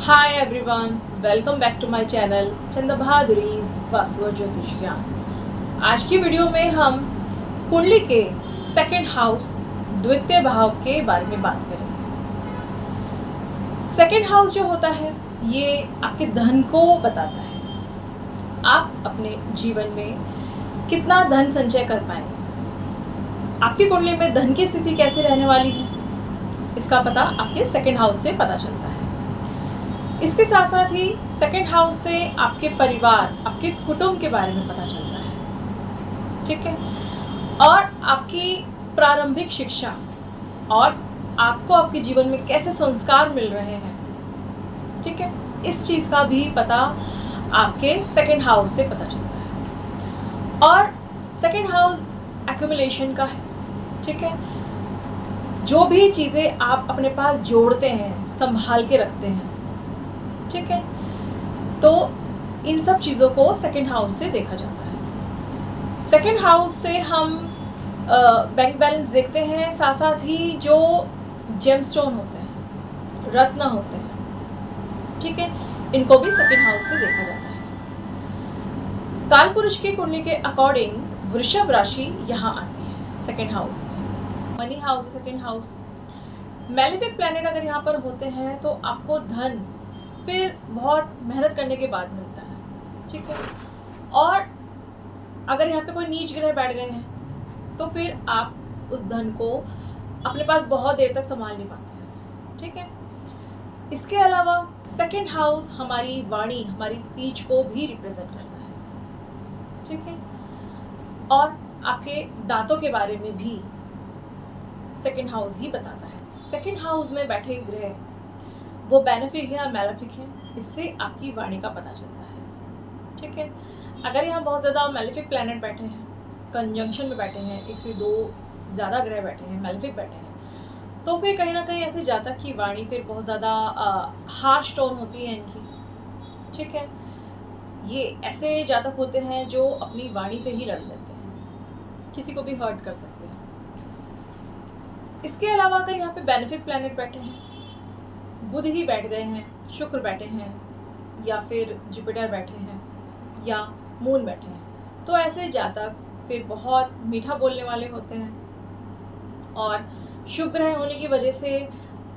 Hi everyone, welcome back to my channel Chanda बहादुरीज वास्तु और ज्योतिष ज्ञान। आज की वीडियो में हम कुंडली के सेकंड हाउस द्वितीय भाव के बारे में बात करेंगे। सेकंड हाउस जो होता है ये आपके धन को बताता है। आप अपने जीवन में कितना धन संचय कर पाएंगे, आपकी कुंडली में धन की स्थिति कैसे रहने वाली है, इसका पता आपके सेकंड हाउस से पता चलता है। इसके साथ साथ ही सेकंड हाउस से आपके परिवार, आपके कुटुंब के बारे में पता चलता है, ठीक है। और आपकी प्रारंभिक शिक्षा और आपको आपके जीवन में कैसे संस्कार मिल रहे हैं, ठीक है, इस चीज़ का भी पता आपके सेकंड हाउस से पता चलता है। और सेकंड हाउस एक्यूमुलेशन का है, ठीक है। जो भी चीज़ें आप अपने पास जोड़ते हैं, संभाल के रखते हैं, ठीक है, तो इन सब चीज़ों को सेकंड हाउस से देखा जाता है। सेकंड हाउस से हम बैंक बैलेंस देखते हैं, साथ साथ ही जो जेमस्टोन होते हैं, रत्न होते हैं, ठीक है, इनको भी सेकंड हाउस से देखा जाता है। काल पुरुष की कुंडली के अकॉर्डिंग वृषभ राशि यहाँ आती है सेकंड हाउस में। Money house second house. Malefic planet अगर यहाँ पर होते हैं तो आपको धन फिर बहुत मेहनत करने के बाद मिलता है, ठीक है। और अगर यहाँ पे कोई नीच ग्रह बैठ गए हैं तो फिर आप उस धन को अपने पास बहुत देर तक संभाल नहीं पाते हैं, ठीक है। इसके अलावा सेकंड हाउस हमारी वाणी, हमारी स्पीच को भी रिप्रेजेंट करता है, ठीक है। और आपके दांतों के बारे में भी सेकंड हाउस ही बताता है। सेकंड हाउस में बैठे ग्रह वो बेनिफिक है या मैलेफिक है, इससे आपकी वाणी का पता चलता है, ठीक है। अगर यहाँ बहुत ज़्यादा मैलेफिक प्लैनेट बैठे हैं, कंजंक्शन में बैठे हैं, एक से दो ज़्यादा ग्रह बैठे हैं, मैलेफिक बैठे हैं, तो फिर कहीं ना कहीं ऐसे जातक की वाणी फिर बहुत ज़्यादा हार्श टोन होती है इनकी, ठीक है। ये ऐसे जातक होते हैं जो अपनी वाणी से ही लड़ लेते हैं, किसी को भी हर्ट कर सकते हैं। इसके अलावा अगर यहाँ पे बेनिफिक प्लैनेट बैठे हैं, बुध ही बैठ गए हैं, शुक्र बैठे हैं, या फिर जुपिटर बैठे हैं, या मून बैठे हैं, तो ऐसे जातक फिर बहुत मीठा बोलने वाले होते हैं। और शुभ ग्रह होने की वजह से,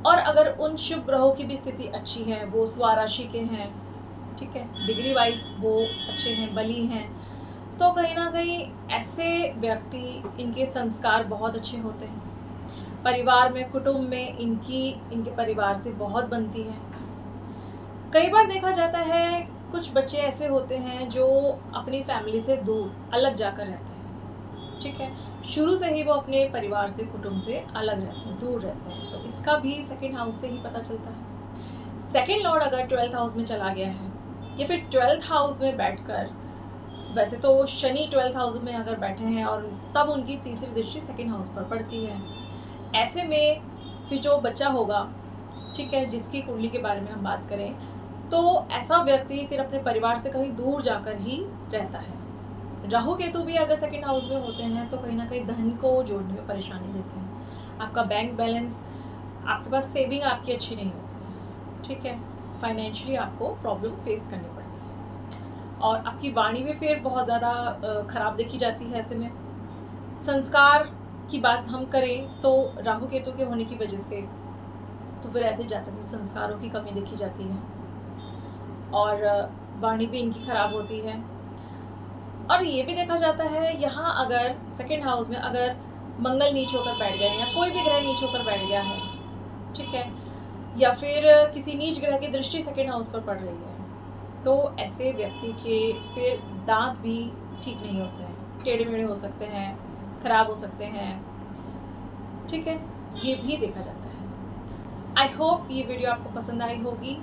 और अगर उन शुभ ग्रहों की भी स्थिति अच्छी है, वो स्वराशि के हैं, ठीक है, डिग्री वाइज वो अच्छे हैं, बली हैं, तो कहीं ना कहीं ऐसे व्यक्ति, इनके संस्कार बहुत अच्छे होते हैं। परिवार में, कुटुंब में इनके परिवार से बहुत बनती है। कई बार देखा जाता है कुछ बच्चे ऐसे होते हैं जो अपनी फैमिली से दूर, अलग जाकर रहते हैं, ठीक है। शुरू से ही वो अपने परिवार से, कुटुंब से अलग रहते हैं, दूर रहते हैं, तो इसका भी सेकंड हाउस से ही पता चलता है। सेकंड लॉर्ड अगर 12th हाउस में चला गया है, या फिर 12th हाउस में बैठकर, वैसे तो शनि 12th हाउस में अगर बैठे हैं और तब उनकी तीसरी दृष्टि सेकंड हाउस पर पड़ती है, ऐसे में फिर जो बच्चा होगा, ठीक है, जिसकी कुंडली के बारे में हम बात करें, तो ऐसा व्यक्ति फिर अपने परिवार से कहीं दूर जाकर ही रहता है। राहु केतु भी अगर सेकंड हाउस में होते हैं तो कहीं ना कहीं धन को जोड़ने में परेशानी देते हैं। आपका बैंक बैलेंस, आपके पास सेविंग आपकी अच्छी नहीं होती है, ठीक है, फाइनेंशियली आपको प्रॉब्लम फेस करनी पड़ती है। और आपकी वाणी भी फिर बहुत ज़्यादा खराब देखी जाती है। ऐसे में संस्कार की बात हम करें तो राहु केतु के होने की वजह से तो फिर ऐसे जातक में संस्कारों की कमी देखी जाती है, और वाणी भी इनकी खराब होती है। और ये भी देखा जाता है यहाँ अगर सेकंड हाउस में अगर मंगल नीच होकर बैठ गए, या कोई भी ग्रह नीच होकर बैठ गया है, ठीक है, या फिर किसी नीच ग्रह की दृष्टि सेकंड हाउस पर पड़ रही है, तो ऐसे व्यक्ति के फिर दांत भी ठीक नहीं होते हैं, टेढ़े मेढ़े हो सकते हैं, खराब हो सकते हैं, ठीक है, ये भी देखा जाता है। आई होप ये वीडियो आपको पसंद आई होगी।